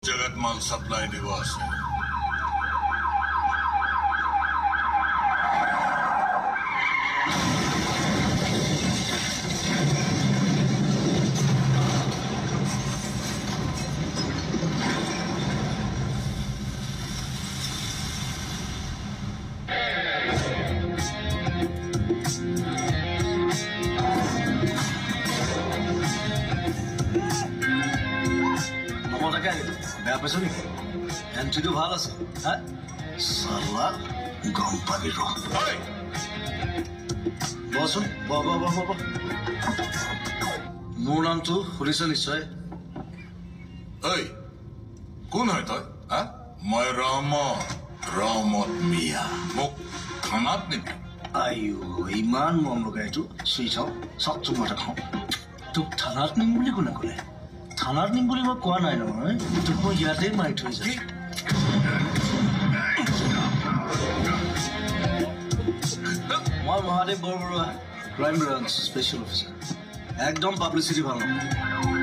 জগত মাল সাপ্লাই দিব আছে বেয়া পাইছ নেকি এণ্ট্ৰিটো ভাল আছে হা চালা গম পাবি ৰ বচোন মোৰ নামটো শুনিছ নিশ্চয় ঐ কোন হয় তই হা মই ৰহমত মিয়া মোক থানাত নিবি আইও ইমান মৰম লগা এইটো চুই চাওঁ চাওক চুমটা খাওঁ তোক থানাত নিম বুলি কোনে ক'লে থানাত নিম বুলি মই কোৱা নাই নহয় তোক মই ইয়াতে মাৰি থৈ যাম মই Mahadev Borbarua crime branch special officer একদম পাব্লিচিটি ভাল নহয়